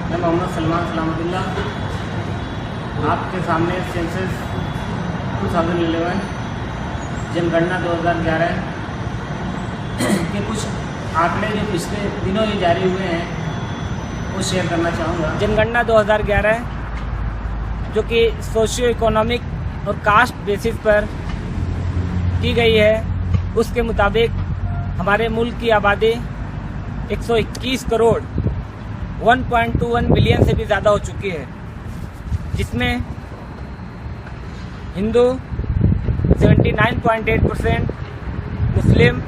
मैं मोहम्मद सलमान सलामतुल्लाह आपके सामने सेंसस 2011 जनगणना 2011 के कुछ आंकड़े जो पिछले दिनों ही जारी हुए हैं वो शेयर करना चाहूँगा। जनगणना 2011 जो कि सोशियो इकोनॉमिक और कास्ट बेसिस पर की गई है, उसके मुताबिक हमारे मुल्क की आबादी 121 करोड़ 1.21 बिलियन से भी ज़्यादा हो चुकी है, जिसमें हिंदू 79.8%, मुस्लिम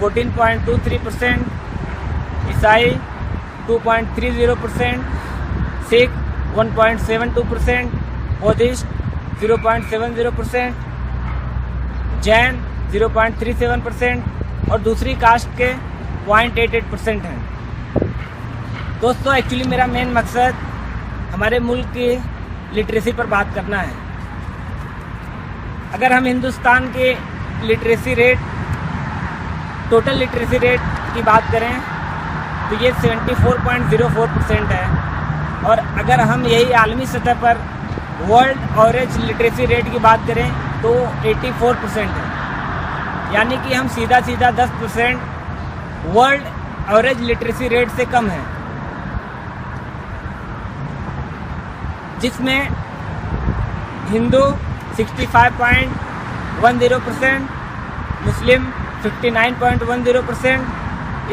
14.23%, ईसाई 2.30%, सिख 1.72%, बौद्धिस्ट 0.70%, जैन 0.37% और दूसरी कास्ट के 0.88% हैं। दोस्तों, एक्चुअली मेरा मेन मकसद हमारे मुल्क की लिटरेसी पर बात करना है। अगर हम हिंदुस्तान के literacy rate, total literacy rate की बात करें तो ये 74.04% है, और अगर हम यही आलमी सतह पर वर्ल्ड एवरेज लिटरेसी रेट की बात करें तो 84% है। यानी कि हम सीधा 10% वर्ल्ड एवरेज लिटरेसी रेट से कम है, जिसमें हिंदू 65.10%, मुस्लिम 59.10%,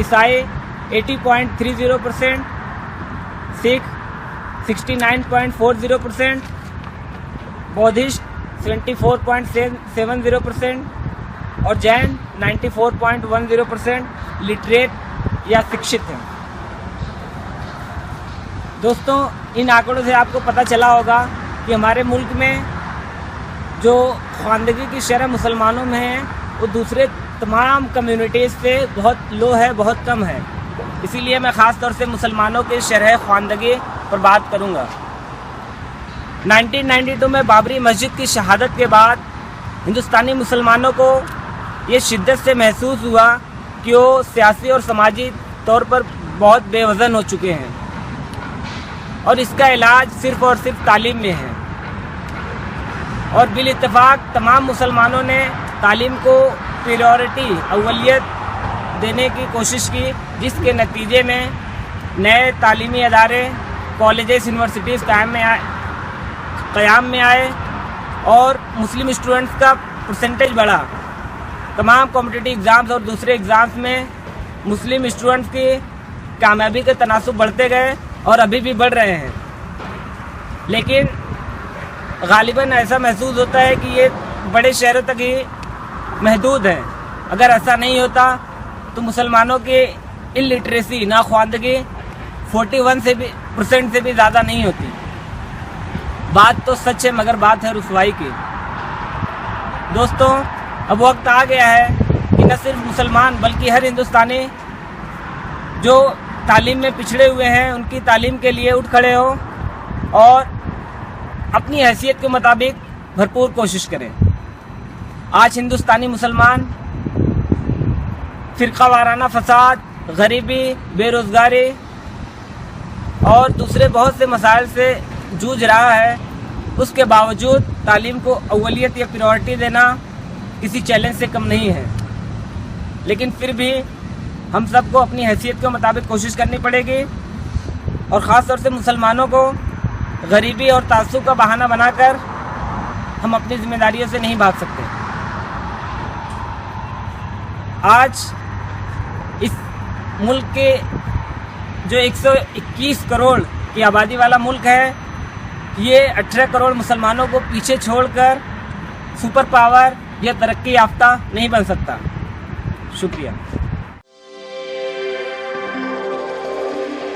ईसाई 80.30%, सिख 69.40%, बौद्धिस्ट 74.70% और जैन 94.10% लिटरेट या शिक्षित हैं। दोस्तों, इन आंकड़ों से आपको पता चला होगा कि हमारे मुल्क में जो ख्वानदगी की शरह मुसलमानों में है वो दूसरे तमाम कम्युनिटीज़ से बहुत लो है, बहुत कम है। इसीलिए मैं ख़ास तौर से मुसलमानों के शरह ख्वानदगी पर बात करूँगा। 1992 में बाबरी मस्जिद की शहादत के बाद हिंदुस्तानी मुसलमानों को ये शिद्दत से महसूस हुआ कि वो सियासी और समाजी तौर पर बहुत बेवज़न हो चुके हैं, और इसका इलाज सिर्फ़ और सिर्फ तालीम में है। और बिल इत्तेफाक तमाम मुसलमानों ने तालीम को प्रायोरिटी, अव्वलियत देने की कोशिश की, जिसके नतीजे में नए तालीमी अदारे, कॉलेजेस, यूनिवर्सिटीज़ क़याम में आए और मुस्लिम स्टूडेंट्स का परसेंटेज बढ़ा। तमाम कॉम्पिटिटिव एग्ज़ाम्स और दूसरे एग्ज़ाम्स में मुस्लिम स्टूडेंट्स की कामयाबी के तनासुब बढ़ते गए और अभी भी बढ़ रहे हैं। लेकिन गालिबन ऐसा महसूस होता है कि ये बड़े शहरों तक ही महदूद है। अगर ऐसा नहीं होता तो मुसलमानों की इलिटरेसी, नाख्वानदगी 41% से भी ज़्यादा नहीं होती। बात तो सच है, मगर बात है रुसवाई की। दोस्तों, अब वक्त आ गया है कि न सिर्फ मुसलमान बल्कि हर हिंदुस्तानी जो तालीम में पिछड़े हुए हैं उनकी तालीम के लिए उठ खड़े हो और अपनी हैसियत के मुताबिक भरपूर कोशिश करें। आज हिंदुस्तानी मुसलमान फ़िरक़ावाराना फसाद, गरीबी, बेरोज़गारी और दूसरे बहुत से मसाइल से जूझ रहा है। उसके बावजूद तालीम को अव्वलियत या प्रायोरिटी देना किसी चैलेंज से कम नहीं है। लेकिन फिर भी हम सबको अपनी हैसियत के मुताबिक कोशिश करनी पड़ेगी, और ख़ास तौर से मुसलमानों को गरीबी और तासुब का बहाना बनाकर हम अपनी जिम्मेदारियों से नहीं भाग सकते। आज इस मुल्क के जो 121 करोड़ की आबादी वाला मुल्क है, ये 18 करोड़ मुसलमानों को पीछे छोड़कर सुपर पावर या तरक्की याफ्ता नहीं बन सकता। शुक्रिया।